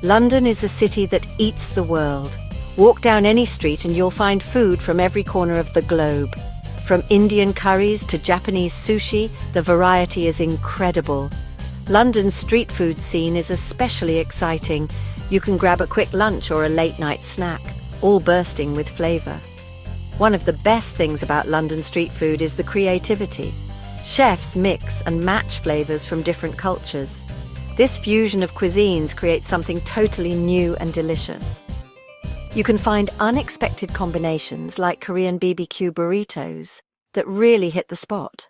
London is a city that eats the world. Walk down any street and you'll find food from every corner of the globe. From Indian curries to Japanese sushi, the variety is incredible. London's street food scene is especially exciting. You can grab a quick lunch or a late-night snack, all bursting with flavor. One of the best things about London street food is the creativity. Chefs mix and match flavors from different cultures. This fusion of cuisines creates something totally new and delicious. You can find unexpected combinations like Korean BBQ burritos that really hit the spot.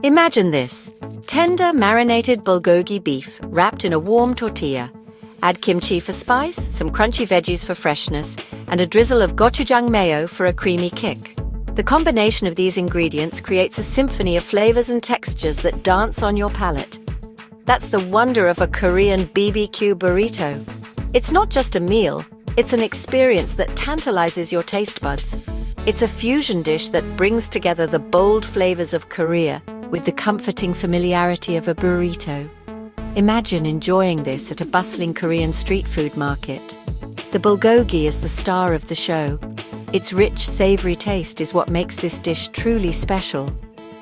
Imagine this: tender marinated bulgogi beef wrapped in a warm tortilla. Add kimchi for spice, some crunchy veggies for freshness, and a drizzle of gochujang mayo for a creamy kick. The combination of these ingredients creates a symphony of flavors and textures that dance on your palate. That's the wonder of a Korean BBQ burrito. It's not just a meal, it's an experience that tantalizes your taste buds. It's a fusion dish that brings together the bold flavors of Korea with the comforting familiarity of a burrito. Imagine enjoying this at a bustling Korean street food market. The bulgogi is the star of the show. Its rich, savory taste is what makes this dish truly special.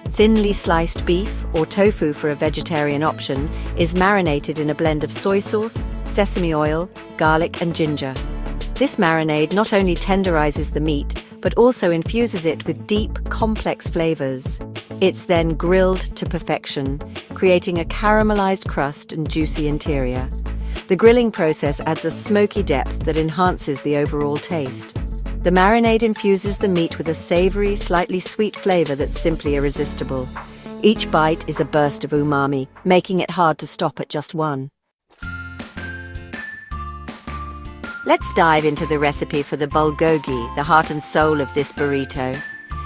Thinly sliced beef, or tofu for a vegetarian option, is marinated in a blend of soy sauce, sesame oil, garlic and ginger. This marinade not only tenderizes the meat, but also infuses it with deep, complex flavors. It's then grilled to perfection, creating a caramelized crust and juicy interior. The grilling process adds a smoky depth that enhances the overall taste. The marinade infuses the meat with a savory, slightly sweet flavor that's simply irresistible. Each bite is a burst of umami, making it hard to stop at just one. Let's dive into the recipe for the bulgogi, the heart and soul of this burrito.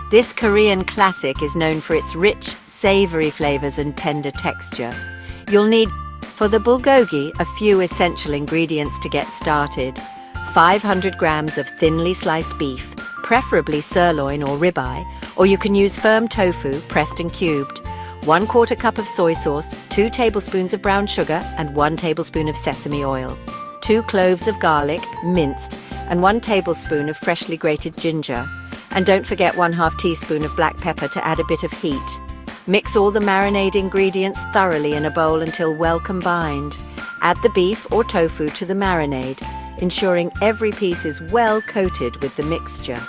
This Korean classic is known for its rich, savory flavors and tender texture. You'll need, for the bulgogi, a few essential ingredients to get started. 500 grams of thinly sliced beef, preferably sirloin or ribeye, or you can use firm tofu pressed and cubed. 1/4 cup of soy sauce, 2 tablespoons of brown sugar and 1 tablespoon of sesame oil. 2 cloves of garlic, minced, and 1 tablespoon of freshly grated ginger. And don't forget 1/2 teaspoon of black pepper to add a bit of heat. Mix all the marinade ingredients thoroughly in a bowl until well combined. Add the beef or tofu to the marinade, ensuring every piece is well coated with the mixture.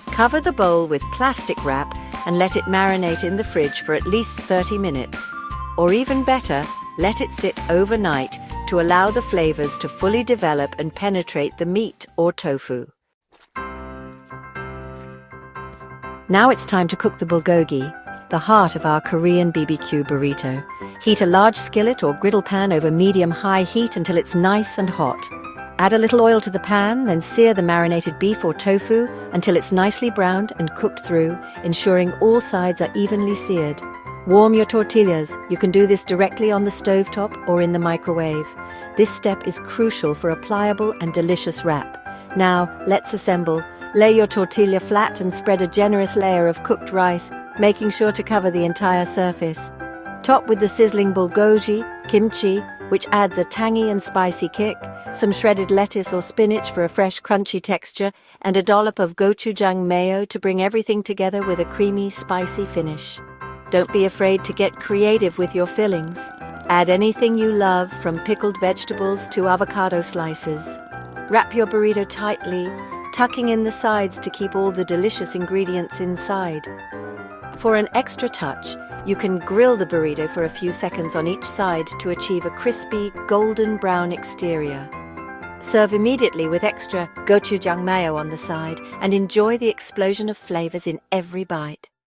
Cover the bowl with plastic wrap and let it marinate in the fridge for at least 30 minutes. Or even better, let it sit overnight to allow the flavors to fully develop and penetrate the meat or tofu. Now it's time to cook the bulgogi, the heart of our Korean BBQ burrito. Heat a large skillet or griddle pan over medium-high heat until it's nice and hot. Add a little oil to the pan, then sear the marinated beef or tofu until it's nicely browned and cooked through, ensuring all sides are evenly seared. Warm your tortillas. You can do this directly on the stovetop or in the microwave. This step is crucial for a pliable and delicious wrap. Now, let's assemble. Lay your tortilla flat and spread a generous layer of cooked rice, making sure to cover the entire surface. Top with the sizzling bulgogi, kimchi, which adds a tangy and spicy kick, some shredded lettuce or spinach for a fresh, crunchy texture, and a dollop of gochujang mayo to bring everything together with a creamy, spicy finish. Don't be afraid to get creative with your fillings. Add anything you love, from pickled vegetables to avocado slices. Wrap your burrito tightly, tucking in the sides to keep all the delicious ingredients inside. For an extra touch, you can grill the burrito for a few seconds on each side to achieve a crispy, golden brown exterior. Serve immediately with extra gochujang mayo on the side and enjoy the explosion of flavors in every bite.